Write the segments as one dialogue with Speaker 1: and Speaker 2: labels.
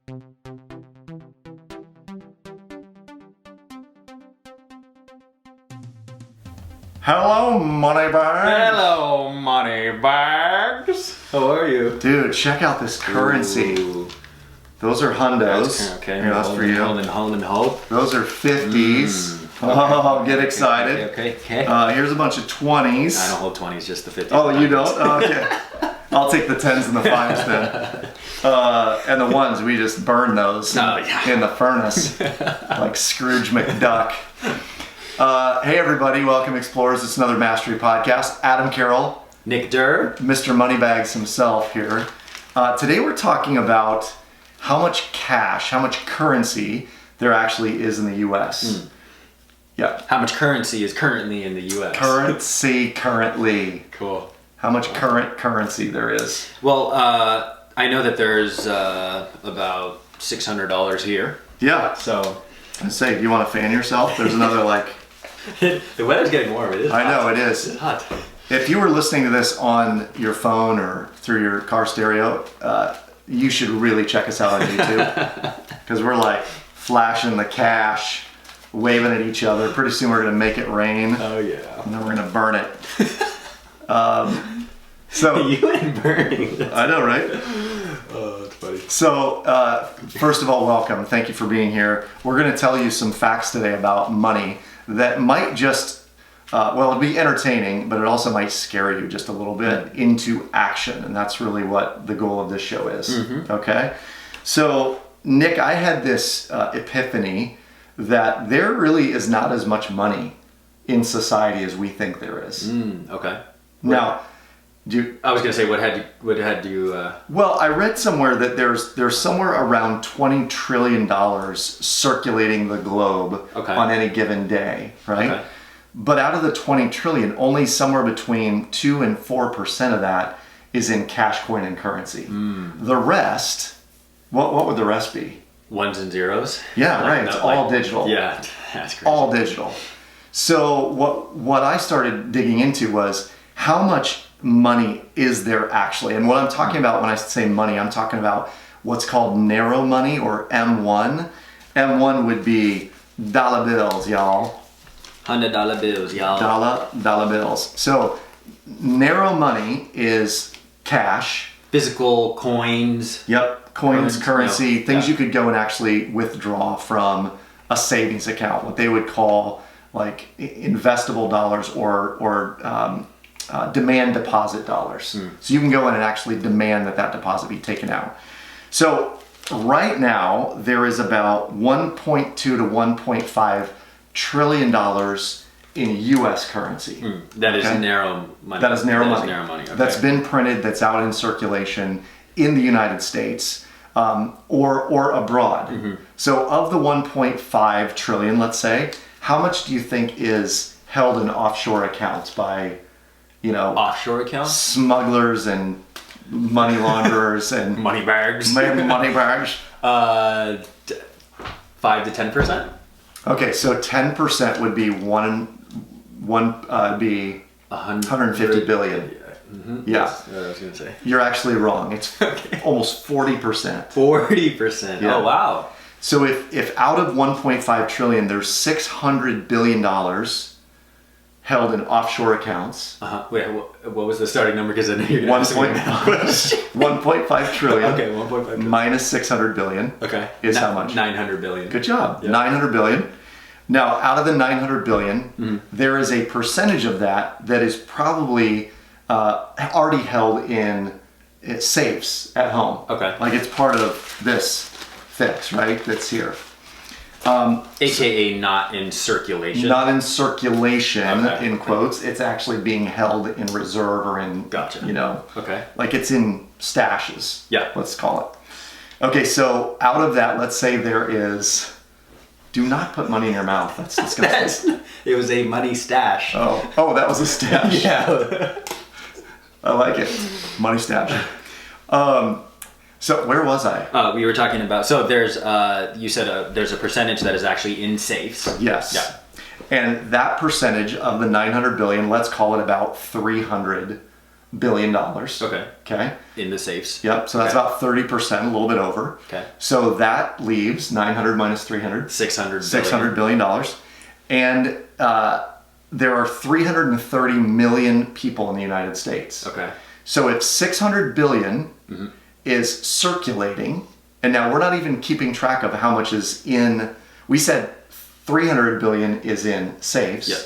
Speaker 1: Hello, Moneybags.
Speaker 2: Hello, Moneybags. How are you?
Speaker 1: Dude, check out this currency.
Speaker 2: Ooh.
Speaker 1: Those are hundos.
Speaker 2: Okay.
Speaker 1: Here, that's for you.
Speaker 2: Hold.
Speaker 1: Those are 50s. Oh, get excited.
Speaker 2: Okay.
Speaker 1: Here's a bunch of 20s.
Speaker 2: I don't hold 20s, just the 50s.
Speaker 1: Oh, you don't? Oh, okay. I'll take the 10s and the 5s then. And the ones, we just burn those in the furnace like Scrooge McDuck. Hey everybody, welcome Explorers. It's another Mastery Podcast. Adam Carroll.
Speaker 2: Nick Durr.
Speaker 1: Mr. Moneybags himself here. Today we're talking about how much cash, how much currency there actually is in the U.S. Yeah.
Speaker 2: How much currency is currently in the U.S.?
Speaker 1: Currency currently.
Speaker 2: Cool.
Speaker 1: How much current currency there is.
Speaker 2: Well, I know that there's about $600 here.
Speaker 1: Yeah.
Speaker 2: So.
Speaker 1: I say, do you want to fan yourself? There's another like...
Speaker 2: The weather's getting warm. It is hot.
Speaker 1: I know, it is.
Speaker 2: It's hot.
Speaker 1: If you were listening to this on your phone or through your car stereo, you should really check us out on YouTube. Because we're like flashing the cash, waving at each other. Pretty soon we're going to make it rain.
Speaker 2: Oh, yeah.
Speaker 1: And then we're going to burn it. So
Speaker 2: You and burning.
Speaker 1: I know, right?
Speaker 2: Oh, that's funny.
Speaker 1: So, first of all, welcome. Thank you for being here. We're going to tell you some facts today about money that might just, it'll be entertaining, but it also might scare you just a little bit into action. And that's really what the goal of this show is. Mm-hmm. Okay? So, Nick, I had this epiphany that there really is not as much money in society as we think there is.
Speaker 2: Okay.
Speaker 1: Now,
Speaker 2: I was gonna say, what had you?
Speaker 1: Well, I read somewhere that there's somewhere around $20 trillion circulating the globe on any given day, right?
Speaker 2: Okay.
Speaker 1: But out of the 20 trillion, only somewhere between 2 and 4% of that is in cash, coin, and currency. The rest, what would the rest be?
Speaker 2: Ones and zeros.
Speaker 1: Yeah, right. It's all digital.
Speaker 2: Yeah, that's crazy.
Speaker 1: All digital. So what I started digging into was how much money is there actually? And what I'm talking about when I say money, I'm talking about what's called narrow money, or M1. M1 would be dollar bills, y'all.
Speaker 2: $100 bills, y'all.
Speaker 1: Dollar bills. So narrow money is cash.
Speaker 2: Physical coins.
Speaker 1: Yep. Coins, currency, things
Speaker 2: yeah.
Speaker 1: you could go and actually withdraw from a savings account, what they would call like investable dollars or demand deposit dollars. So you can go in and actually demand that deposit be taken out. So right now there is about 1.2 to 1.5 trillion dollars in U.S. currency.
Speaker 2: That is narrow money.
Speaker 1: That is narrow money.
Speaker 2: Is narrow money. Okay.
Speaker 1: That's been printed, that's out in circulation in the United States or abroad. So of the 1.5 trillion, let's say, how much do you think is held in offshore accounts by
Speaker 2: offshore accounts,
Speaker 1: smugglers and money launderers and
Speaker 2: money bags?
Speaker 1: Money bags.
Speaker 2: 5 to 10%.
Speaker 1: Okay, so 10% would be be 150 billion. Yeah.
Speaker 2: That's what I was gonna say.
Speaker 1: You're actually wrong. It's almost 40%.
Speaker 2: 40%.
Speaker 1: Yeah.
Speaker 2: Oh wow.
Speaker 1: So if out of 1.5 trillion, there's $600 billion held in offshore accounts.
Speaker 2: Wait, what was the starting number? Because I know you're going to
Speaker 1: 1.5 trillion.
Speaker 2: Okay, 1.5 trillion.
Speaker 1: Minus 600 billion.
Speaker 2: Okay.
Speaker 1: Is how much?
Speaker 2: 900 billion.
Speaker 1: Good job.
Speaker 2: Yep.
Speaker 1: 900 billion. Now, out of the 900 billion, there is a percentage of that is probably already held in safes at home.
Speaker 2: Okay.
Speaker 1: Like it's part of this fix, right? That's here.
Speaker 2: AKA not in circulation.
Speaker 1: Not in circulation,
Speaker 2: Okay.
Speaker 1: in quotes. It's actually being held in reserve or in,
Speaker 2: Gotcha. Okay.
Speaker 1: like it's in stashes.
Speaker 2: Yeah.
Speaker 1: Let's call it. Okay, so out of that, let's say there is, do not put money in your mouth. That's disgusting.
Speaker 2: It was a money stash.
Speaker 1: Oh, that was a stash.
Speaker 2: Yeah.
Speaker 1: I like it. Money stash. So where was I?
Speaker 2: We were talking about, so there's, you said there's a percentage that is actually in safes.
Speaker 1: Yes.
Speaker 2: Yeah.
Speaker 1: And that percentage of the 900 billion, let's call it about $300 billion.
Speaker 2: Okay.
Speaker 1: Okay.
Speaker 2: In the safes.
Speaker 1: Yep. So that's
Speaker 2: Okay.
Speaker 1: about 30%, a little bit over.
Speaker 2: Okay.
Speaker 1: So that leaves 900 minus 300.
Speaker 2: 600
Speaker 1: $600 billion. And there are 330 million people in the United States.
Speaker 2: Okay.
Speaker 1: So if 600 billion is circulating, and now we're not even keeping track of how much is in, we said 300 billion is in safes.
Speaker 2: Yep.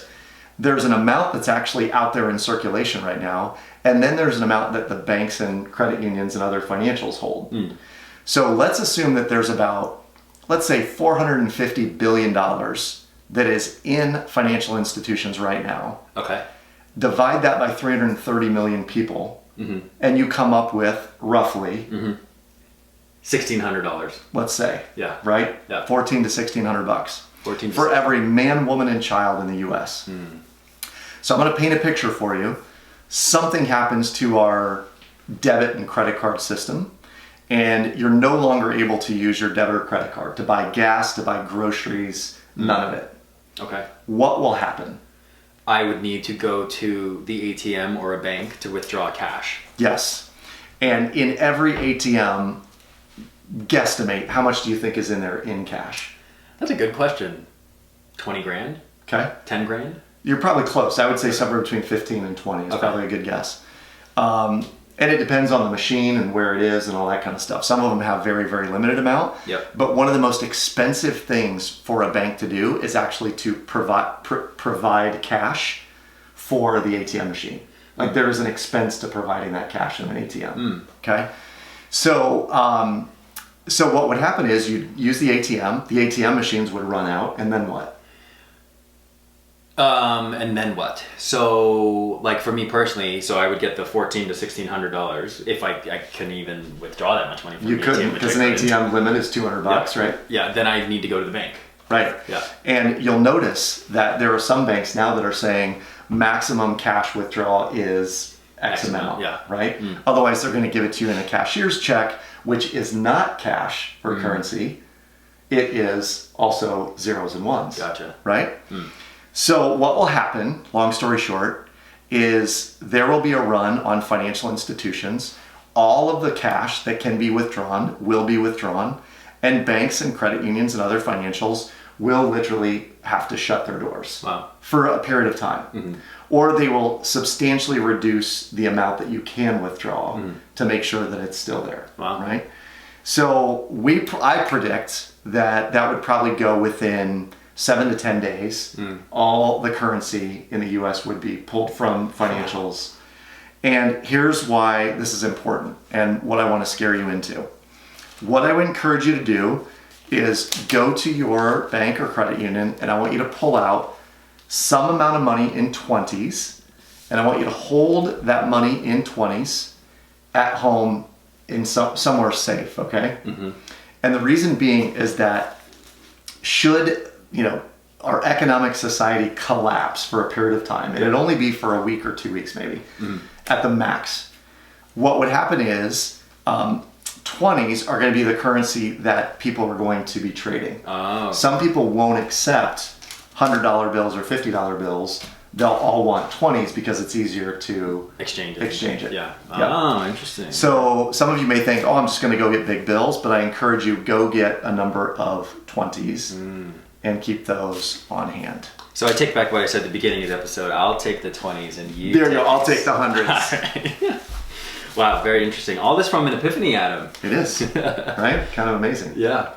Speaker 1: There's an amount that's actually out there in circulation right now. And then there's an amount that the banks and credit unions and other financials hold. So let's assume that there's about, let's say $450 billion that is in financial institutions right now.
Speaker 2: Okay.
Speaker 1: Divide that by 330 million people, and you come up with roughly,
Speaker 2: $1,600.
Speaker 1: let's say,
Speaker 2: Yeah.
Speaker 1: right?
Speaker 2: Yeah.
Speaker 1: 14 to 1,600 bucks
Speaker 2: 14 to
Speaker 1: for
Speaker 2: 16.
Speaker 1: every man, woman, and child in the U.S. So I'm going to paint a picture for you. Something happens to our debit and credit card system, and you're no longer able to use your debit or credit card to buy gas, to buy groceries, none of it.
Speaker 2: Okay.
Speaker 1: What will happen?
Speaker 2: I would need to go to the ATM or a bank to withdraw cash.
Speaker 1: Yes. And in every ATM, guesstimate, how much do you think is in there in cash?
Speaker 2: That's a good question. 20 grand?
Speaker 1: Okay.
Speaker 2: 10 grand?
Speaker 1: You're probably close. I would say somewhere between 15 and 20 is probably a good guess. And it depends on the machine and where it is and all that kind of stuff. Some of them have very, very limited amount.
Speaker 2: Yep.
Speaker 1: But one of the most expensive things for a bank to do is actually to provide cash for the ATM machine. Like there is an expense to providing that cash in an ATM. Okay. So what would happen is you'd use the ATM machines would run out, and then what?
Speaker 2: And then what? So, like for me personally, so I would get the $1,400 to $1,600 if I couldn't even withdraw that much money from
Speaker 1: You
Speaker 2: the
Speaker 1: couldn't,
Speaker 2: ATM.
Speaker 1: because an ATM limit is $200, right?
Speaker 2: Yeah, then I need to go to the bank.
Speaker 1: Right.
Speaker 2: Yeah.
Speaker 1: And you'll notice that there are some banks now that are saying maximum cash withdrawal is X amount.
Speaker 2: Yeah.
Speaker 1: Right? Otherwise, they're going to give it to you in a cashier's check, which is not cash or currency. It is also zeros and ones.
Speaker 2: Gotcha.
Speaker 1: Right? So what will happen, long story short, is there will be a run on financial institutions. All of the cash that can be withdrawn will be withdrawn, and banks and credit unions and other financials will literally have to shut their doors for a period of time. Or they will substantially reduce the amount that you can withdraw to make sure that it's still there. Right? So I predict that would probably go within 7 to 10 days. All the currency in the US would be pulled from financials. And here's why this is important and what I want to scare you into. What I would encourage you to do is go to your bank or credit union, and I want you to pull out some amount of money in 20s, and I want you to hold that money in 20s at home in somewhere safe, okay? And the reason being is that should our economic society collapse for a period of time, and it'd only be for a week or 2 weeks maybe, at the max, what would happen is 20s are going to be the currency that people are going to be trading. Some people won't accept $100 bills or $50 bills. They'll all want 20s because it's easier to exchange it.
Speaker 2: Yeah.
Speaker 1: Yep.
Speaker 2: Oh, interesting.
Speaker 1: So some of you may think, I'm just going to go get big bills, but I encourage you, go get a number of 20s and keep those on hand.
Speaker 2: So I take back what I said at the beginning of the episode. I'll take the 20s and you
Speaker 1: There you go. I'll take the hundreds.
Speaker 2: Right. Wow, very interesting. All this from an epiphany, Adam.
Speaker 1: It is, right? Kind of amazing.
Speaker 2: Yeah.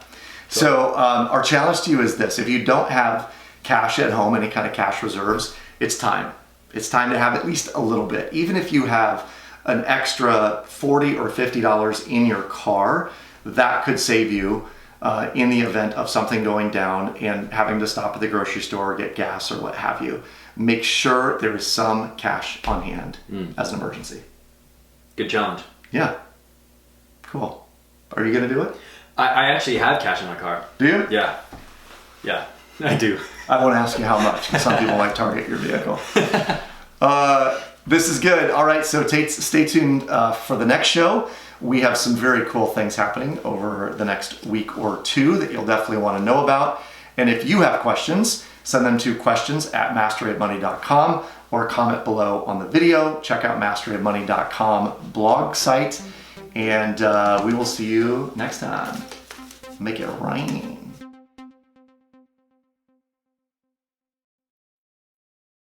Speaker 1: So our challenge to you is this. If you don't have cash at home, any kind of cash reserves, it's time. It's time to have at least a little bit. Even if you have an extra $40 or $50 in your car, that could save you in the event of something going down and having to stop at the grocery store, get gas or what have you. Make sure there is some cash on hand as an emergency.
Speaker 2: Good challenge.
Speaker 1: Yeah. Cool. Are you going to do it?
Speaker 2: I actually have cash in my car.
Speaker 1: Do you?
Speaker 2: Yeah. Yeah, I do.
Speaker 1: I won't ask you how much, because some people like target your vehicle. This is good. All right, so stay tuned for the next show. We have some very cool things happening over the next week or two that you'll definitely want to know about. And if you have questions, send them to questions@masteryofmoney.com, or comment below on the video. Check out masteryofmoney.com blog site, and we will see you next time. Make it rain.